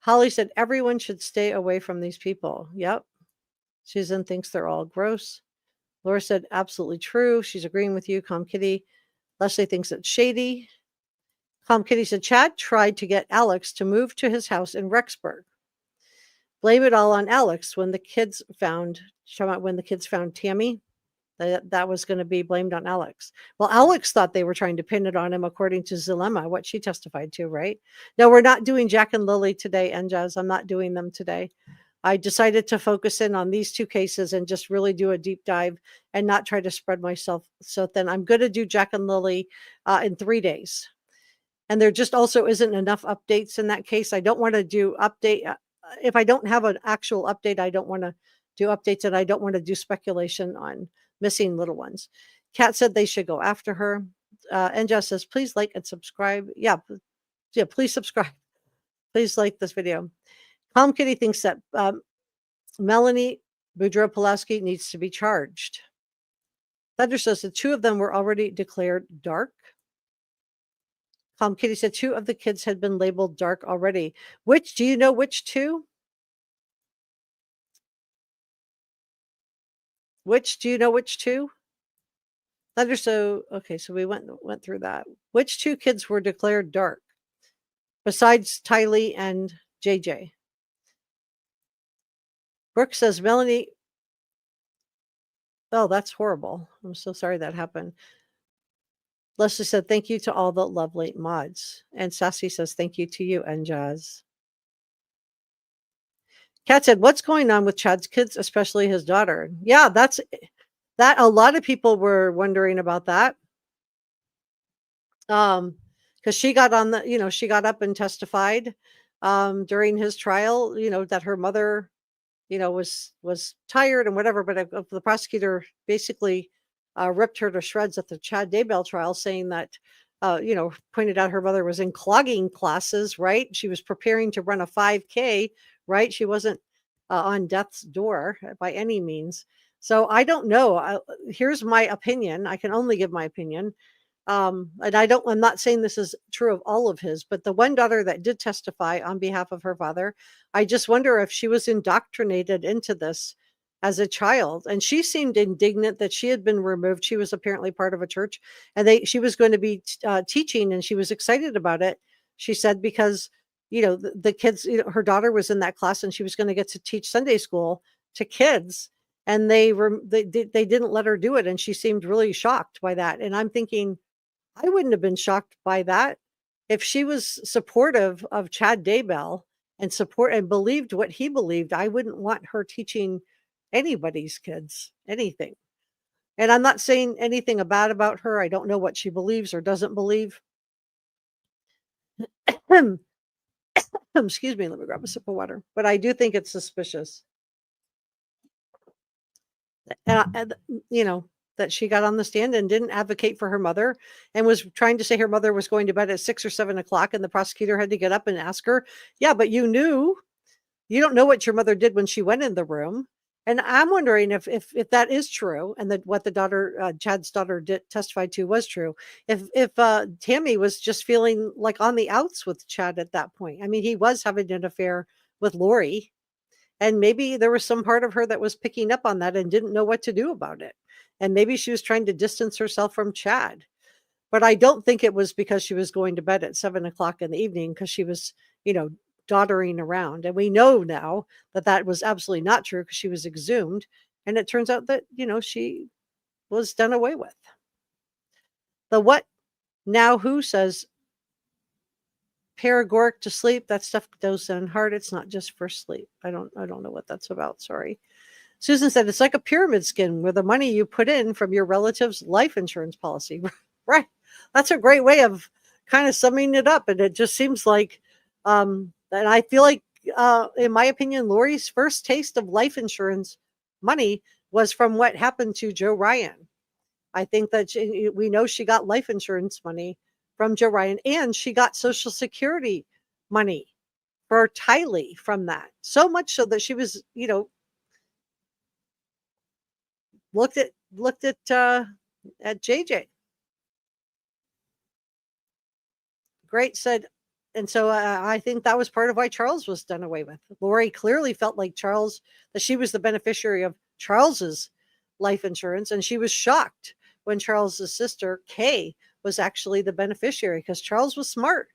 Holly said everyone should stay away from these people. Yep. Susan thinks they're all gross. Laura said absolutely true. She's agreeing with you. Calm Kitty. Leslie thinks it's shady. Calm Kitty said Chad tried to get Alex to move to his house in Rexburg. Blame it all on Alex when the kids found Tammy. That was going to be blamed on Alex. Well, Alex thought they were trying to pin it on him, according to Zulema, what she testified to, right? No, we're not doing Jack and Lily today, Njaz. I'm not doing them today. I decided to focus in on these two cases and just really do a deep dive and not try to spread myself. So then I'm going to do Jack and Lily in 3 days. And there just also isn't enough updates in that case. I don't want to do update. If I don't have an actual update, I don't want to do updates, and I don't want to do speculation on missing little ones. Kat said they should go after her. Njaz says, please like and subscribe. Yeah, please subscribe. Please like this video. Calm Kitty thinks that Melani Boudreaux Pawlowski needs to be charged. Thunder says the two of them were already declared dark. Calm Kitty said 2 of the kids had been labeled dark already. Do you know which 2? Do you know which 2? Thunder, okay, so we went through that. Which 2 kids were declared dark besides Tylee and JJ? Brooke says Melanie. Oh, that's horrible. I'm so sorry that happened. Leslie said, thank you to all the lovely mods. And Sassy says, thank you to you and Jazz. Kat said, what's going on with Chad's kids, especially his daughter? Yeah, that a lot of people were wondering about that. Because she got on she got up and testified during his trial, that her mother, was tired and whatever, but the prosecutor basically ripped her to shreds at the Chad Daybell trial, saying that, pointed out her mother was in clogging classes, right? She was preparing to run a 5K, right? She wasn't on death's door by any means. So I don't know. Here's my opinion. I can only give my opinion. And I'm not saying this is true of all of his, but the one daughter that did testify on behalf of her father, I just wonder if she was indoctrinated into this as a child. And she seemed indignant that she had been removed. She was apparently part of a church, and she was going to be teaching, and she was excited about it. She said, because, the kids, her daughter was in that class, and she was going to get to teach Sunday school to kids. And they didn't let her do it. And she seemed really shocked by that. And I'm thinking, I wouldn't have been shocked by that if she was supportive of Chad Daybell and believed what he believed. I wouldn't want her teaching anybody's kids anything. And I'm not saying anything bad about her. I don't know what she believes or doesn't believe. Excuse me, let me grab a sip of water. But I do think it's suspicious. That she got on the stand and didn't advocate for her mother and was trying to say her mother was going to bed at 6 or 7 o'clock, and the prosecutor had to get up and ask her, yeah, but you don't know what your mother did when she went in the room. And I'm wondering if that is true, and that what the daughter, Chad's daughter, testified to was true. If Tammy was just feeling like on the outs with Chad at that point. I mean, he was having an affair with Lori, And maybe there was some part of her that was picking up on that and didn't know what to do about it. And maybe she was trying to distance herself from Chad. But I don't think it was because she was going to bed at 7 o'clock in the evening because she was, doddering around. And we know now that that was absolutely not true because she was exhumed. And it turns out that, she was done away with. The what now who says paregoric to sleep, that stuff goes down hard. It's not just for sleep. I don't know what that's about. Sorry. Susan said it's like a pyramid scheme where the money you put in from your relative's life insurance policy. Right. That's a great way of kind of summing it up. And it just seems like, and I feel like, in my opinion, Lori's first taste of life insurance money was from what happened to Joe Ryan. I think that we know she got life insurance money from Joe Ryan, and she got Social Security money for Tylee from that. So much so that she was, looked at JJ. Great said, and so I think that was part of why Charles was done away with. Lori clearly felt like that she was the beneficiary of Charles's life insurance, and she was shocked when Charles's sister Kay was actually the beneficiary because Charles was smart.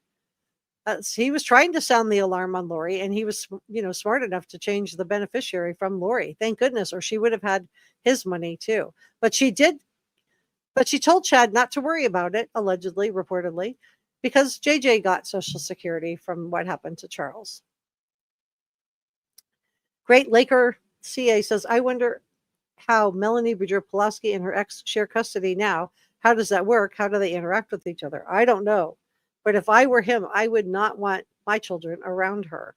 He was trying to sound the alarm on Lori, and he was, smart enough to change the beneficiary from Lori. Thank goodness, or she would have had his money too. But she told Chad not to worry about it, allegedly, reportedly, because JJ got Social Security from what happened to Charles. Great Laker CA says, I wonder how Melani Boudreaux Pawlowski and her ex share custody now. How does that work? How do they interact with each other? I don't know. But if I were him, I would not want my children around her.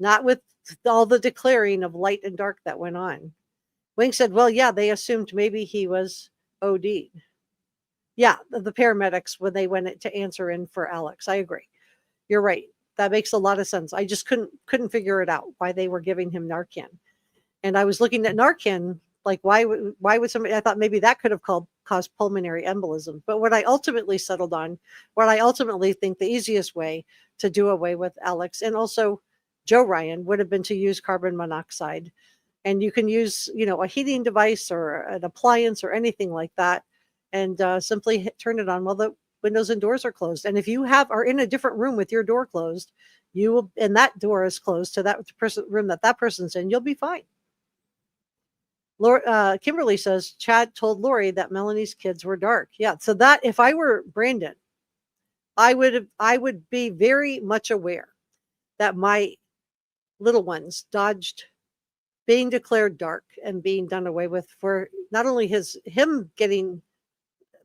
Not with all the declaring of light and dark that went on. Wing said, well, yeah, they assumed maybe he was OD'd. Yeah, the paramedics, when they went to answer in for Alex. I agree. You're right. That makes a lot of sense. I just couldn't figure it out why they were giving him Narcan. And I was looking at Narcan, like why would somebody, I thought maybe that could have caused pulmonary embolism. But what I ultimately settled on, what I ultimately think the easiest way to do away with Alex and also Joe Ryan would have been to use carbon monoxide. And you can use, a heating device or an appliance or anything like that, and simply turn it on while the windows and doors are closed. And if you are in a different room with your door closed, and that door is closed to that room that person's in, you'll be fine. Kimberly says Chad told Lori that Melanie's kids were dark. Yeah, so that if I were Brandon, I would be very much aware that my little ones dodged being declared dark and being done away with for not only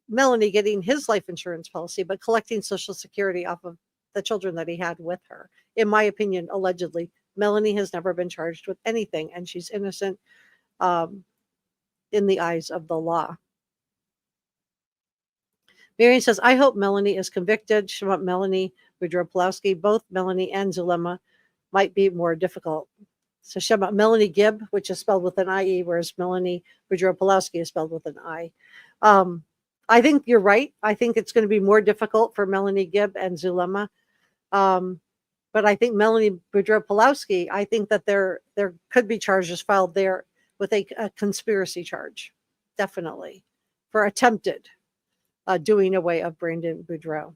Melanie getting his life insurance policy, but collecting Social Security off of the children that he had with her. In my opinion, allegedly, Melanie has never been charged with anything, and she's innocent in the eyes of the law. Marion says, I hope Melanie is convicted. She wants Melanie Boudreaux Pawlowski. Both Melanie and Zulema might be more difficult. So she about Melanie Gibb, which is spelled with an IE, whereas Melanie Boudreaux Pawlowski is spelled with an I. I think you're right. I think it's going to be more difficult for Melanie Gibb and Zulema. But I think Melanie Boudreaux Pawlowski, I think that there could be charges filed there with a conspiracy charge, definitely, for attempted doing away of Brandon Boudreaux.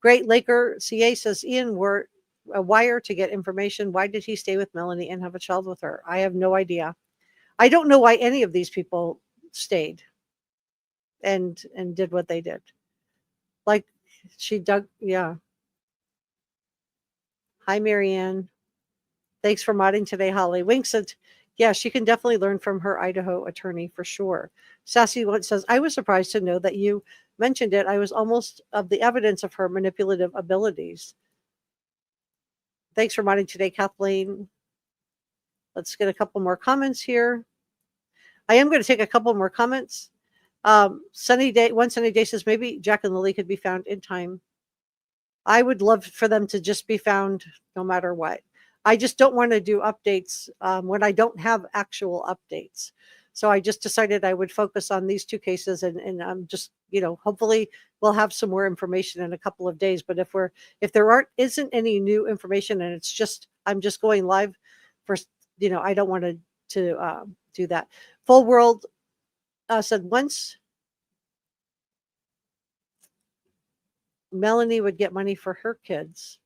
Great Laker CA says, Ian were a wire to get information. Why did he stay with Melanie and have a child with her? I have no idea. I don't know why any of these people stayed and did what they did. Like she dug, yeah. Hi, Marianne. Thanks for modding today, Holly. Wink said, yeah, she can definitely learn from her Idaho attorney for sure. Sassy once says, I was surprised to know that you mentioned it. I was almost of the evidence of her manipulative abilities. Thanks for modding today, Kathleen. Let's get a couple more comments here. I am going to take a couple more comments. Sunny Day says, maybe Jack and Lily could be found in time. I would love for them to just be found no matter what. I just don't want to do updates when I don't have actual updates. So I just decided I would focus on these two cases, and I'm just, hopefully we'll have some more information in a couple of days. But if there isn't any new information, and I'm just going live for, I don't want to do that. Full World said once Melanie would get money for her kids.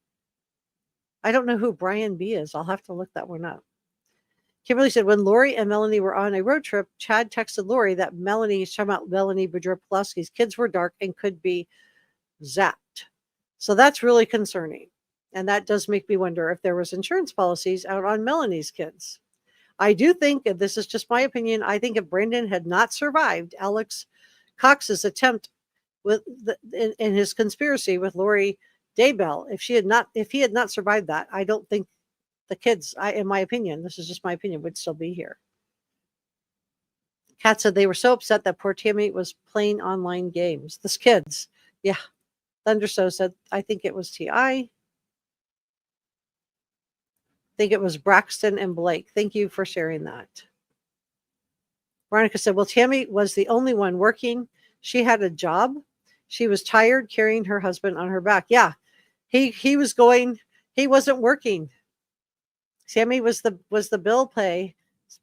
I don't know who Brian B is. I'll have to look that one up. Kimberly said, when Lori and Melanie were on a road trip, Chad texted Lori that Melanie's talking about Melani Boudreaux Pawlowski's kids were dark and could be zapped. So that's really concerning. And that does make me wonder if there was insurance policies out on Melanie's kids. I do think, and this is just my opinion, I think if Brandon had not survived Alex Cox's attempt in his conspiracy with Lori Daybell, if he had not survived that, I don't think the kids, in my opinion, this is just my opinion, would still be here. Kat said they were so upset that poor Tammy was playing online games. This kids. Yeah. Thunderso said, I think it was T.I. I think it was Braxton and Blake. Thank you for sharing that. Veronica said, well, Tammy was the only one working. She had a job. She was tired carrying her husband on her back. Yeah. He was going, he wasn't working. Tammy was the bill pay,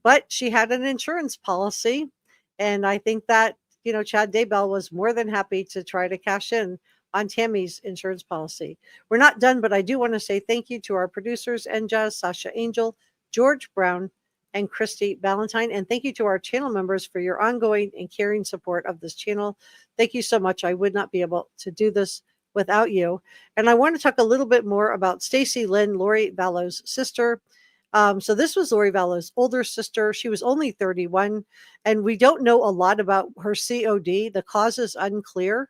but she had an insurance policy. And I think that, Chad Daybell was more than happy to try to cash in on Tammy's insurance policy. We're not done, but I do want to say thank you to our producers, Enja, Sasha Angel, George Brown, and Christy Valentine. And thank you to our channel members for your ongoing and caring support of this channel. Thank you so much. I would not be able to do this without you. And I want to talk a little bit more about Stacy Lynn, Lori Vallow's sister. So this was Lori Vallow's older sister. She was only 31, and we don't know a lot about her COD. The cause is unclear,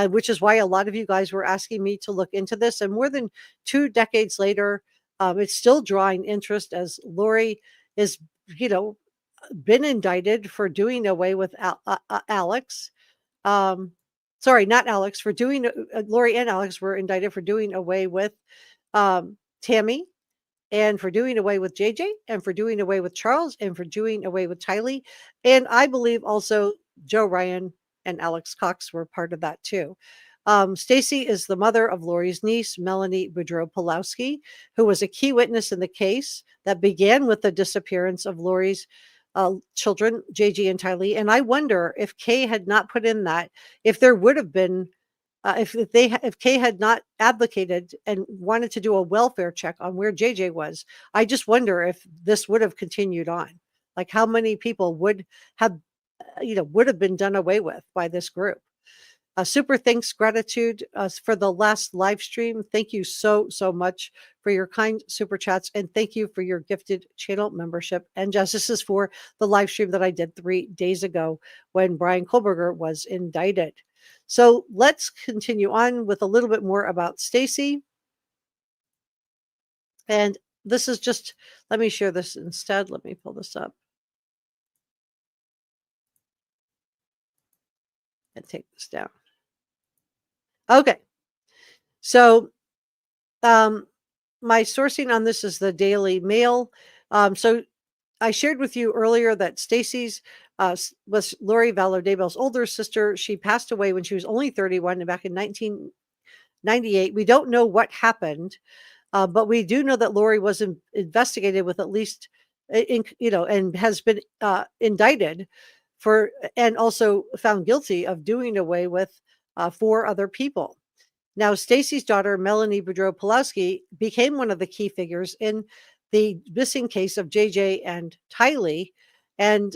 which is why a lot of you guys were asking me to look into this. And more than 2 decades later, it's still drawing interest as Lori is, been indicted for doing away with Alex. Sorry, not Alex, for doing, Lori and Alex were indicted for doing away with Tammy, and for doing away with JJ, and for doing away with Charles, and for doing away with Tylee. And I believe also Joe Ryan and Alex Cox were part of that too. Stacy is the mother of Lori's niece, Melanie Boudreaux Pawlowski, who was a key witness in the case that began with the disappearance of Lori's children, JJ and Tylee. And I wonder if Kay had not put in that, if there would have been, if Kay had not advocated and wanted to do a welfare check on where JJ was, I just wonder if this would have continued on. Like how many people would have been done away with by this group. Super thanks, gratitude for the last live stream. Thank you so much for your kind super chats, and thank you for your gifted channel membership. And just this is for the live stream that I did 3 days ago when Bryan Kohberger was indicted. So let's continue on with a little bit more about Stacy. And this is just, let me share this instead. Let me pull this up and take this down. Okay. So my sourcing on this is the Daily Mail. So I shared with you earlier that Stacy's was Lori Vallow Daybell's older sister. She passed away when she was only 31 back in 1998. We don't know what happened, but we do know that Lori was investigated with at least, and has been indicted for, and also found guilty of doing away with 4 other people. Now, Stacy's daughter, Melanie Boudreaux Pawlowski, became one of the key figures in the missing case of JJ and Tylee. And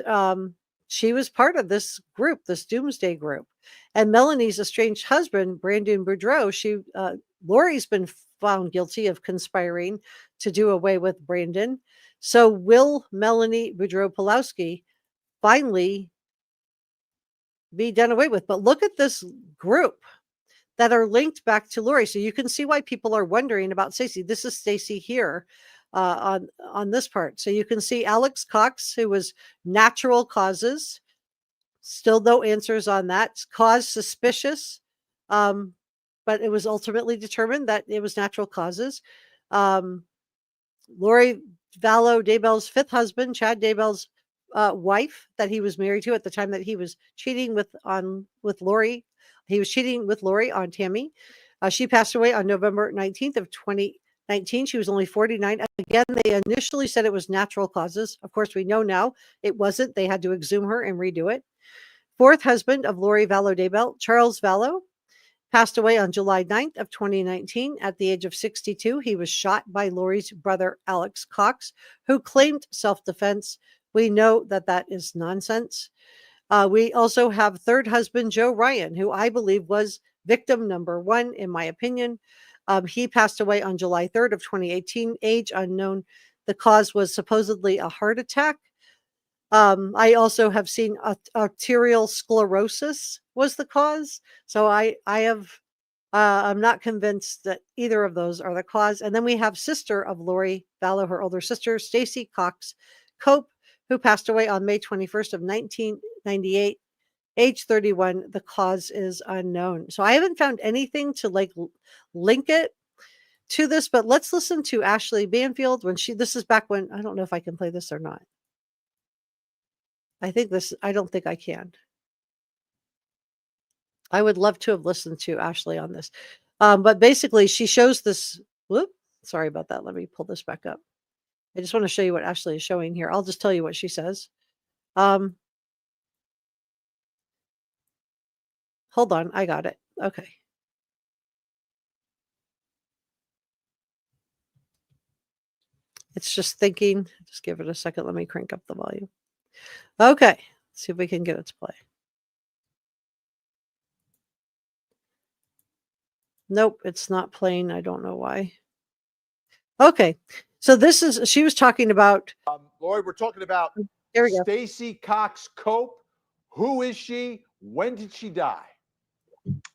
she was part of this group, this Doomsday group. And Melanie's estranged husband, Brandon Boudreaux, Lori's been found guilty of conspiring to do away with Brandon. So will Melanie Boudreaux Pawlowski finally be done away with? But look at this group that are linked back to Lori. So you can see why people are wondering about Stacy. This is Stacy here on this part. So you can see Alex Cox, who was natural causes. Still no answers on that. Cause suspicious. But it was ultimately determined that it was natural causes. Lori Vallow Daybell's 5th husband, Chad Daybell's wife that he was married to at the time that he was cheating with Lori. He was cheating with Lori on Tammy. She passed away on November 19th of 2019. She was only 49. Again, they initially said it was natural causes. Of course, we know now it wasn't. They had to exhume her and redo it. Fourth husband of Lori Vallow Daybell, Charles Vallow, passed away on July 9th of 2019 at the age of 62. He was shot by Lori's brother, Alex Cox, who claimed self-defense. We know that that is nonsense. We also have third husband, Joe Ryan, who I believe was victim number one, in my opinion. He passed away on July 3rd of 2018, age unknown. The cause was supposedly a heart attack. I also have seen arterial sclerosis was the cause. So I'm not convinced that either of those are the cause. And then we have sister of Lori Vallow, her older sister, Stacy Cox Cope, who passed away on May 21st of 1998, age 31. The cause is unknown. So I haven't found anything to link it to this, but let's listen to Ashley Banfield this is back when, I don't know if I can play this or not. I don't think I can. I would love to have listened to Ashley on this. But basically she shows this, sorry about that. Let me pull this back up. I just want to show you what Ashley is showing here. I'll just tell you what she says. Hold on. I got it. Okay. It's just thinking. Just give it a second. Let me crank up the volume. Okay. Let's see if we can get it to play. Nope, it's not playing. I don't know why. Okay. So she was talking about. Lori, we're talking about Stacy Cox Cope. Who is she? When did she die?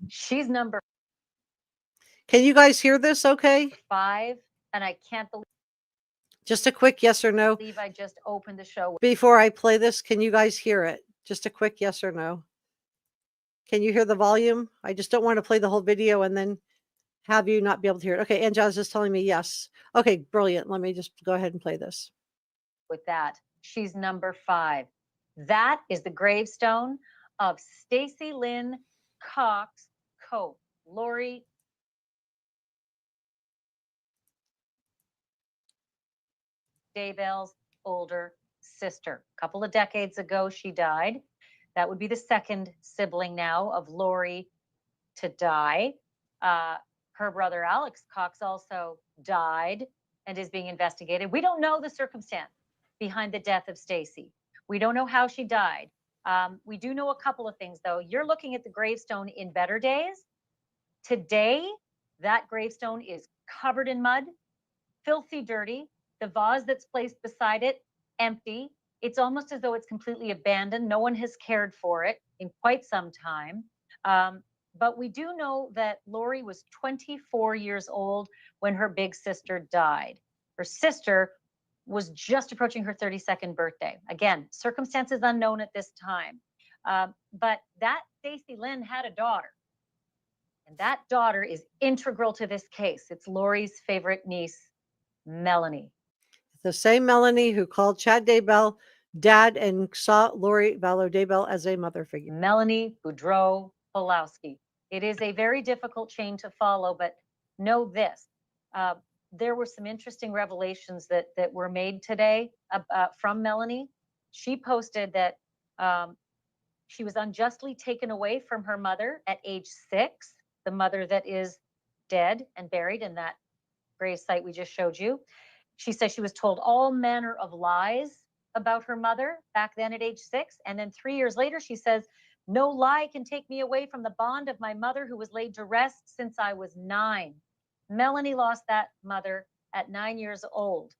She's number. Can you guys hear this okay? 5, and I can't believe. Just a quick yes or no. I believe I just opened the show. Before I play this, can you guys hear it? Just a quick yes or no. Can you hear the volume? I just don't want to play the whole video and then have you not be able to hear it. Okay, Angela's just telling me yes. Okay, brilliant. Let me just go ahead and play this. With that, she's number 5. That is the gravestone of Stacy Lynn Cox Cope, Lori Daybell's older sister. A couple of decades ago, she died. That would be the second sibling now of Lori to die. Her brother Alex Cox also died and is being investigated. We don't know the circumstance behind the death of Stacy. We don't know how she died. We do know a couple of things, though. You're looking at the gravestone in better days. Today, that gravestone is covered in mud, filthy dirty. The vase that's placed beside it, empty. It's almost as though it's completely abandoned. No one has cared for it in quite some time. But we do know that Lori was 24 years old when her big sister died. Her sister was just approaching her 32nd birthday. Again, circumstances unknown at this time. But that Stacy Lynn had a daughter. And that daughter is integral to this case. It's Lori's favorite niece, Melanie. The same Melanie who called Chad Daybell dad and saw Lori Vallow Daybell as a mother figure. Melani Boudreaux Pawlowski. It is a very difficult chain to follow, but know this. There were some interesting revelations that were made today from Melanie. She posted that she was unjustly taken away from her mother at age 6, the mother that is dead and buried in that grave site we just showed you. She says she was told all manner of lies about her mother back then at age 6. And then 3 years later, she says, no lie can take me away from the bond of my mother who was laid to rest since I was 9. Melanie lost that mother at 9 years old.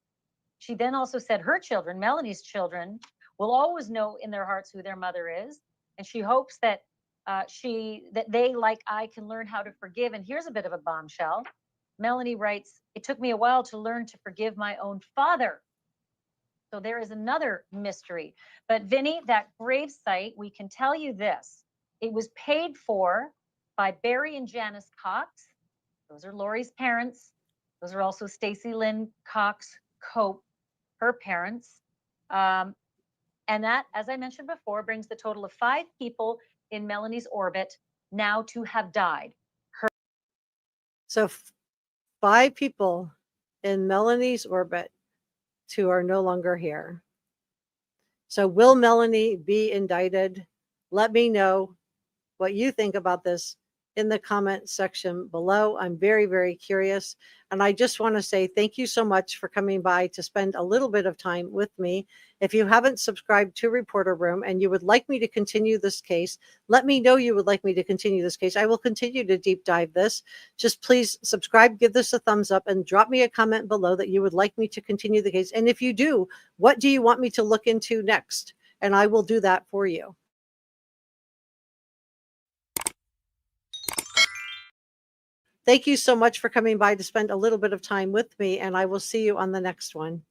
She then also said her children, Melanie's children, will always know in their hearts who their mother is. And she hopes that they, like I, can learn how to forgive. And here's a bit of a bombshell. Melanie writes, it took me a while to learn to forgive my own father. So there is another mystery. But Vinny, that grave site, we can tell you this. It was paid for by Barry and Janice Cox. Those are Lori's parents. Those are also Stacy Lynn Cox Cope, her parents. And And that, as I mentioned before, brings the total of 5 people in Melanie's orbit now to have died. So 5 people in Melanie's orbit who are no longer here. So will Melanie be indicted? Let me know what you think about this in the comment section below. I'm very, very curious. And I just want to say thank you so much for coming by to spend a little bit of time with me. If you haven't subscribed to Reporter Room and you would like me to continue this case, let me know you would like me to continue this case. I will continue to deep dive this. Just please subscribe, give this a thumbs up, and drop me a comment below that you would like me to continue the case. And if you do, what do you want me to look into next? And I will do that for you. Thank you so much for coming by to spend a little bit of time with me, and I will see you on the next one.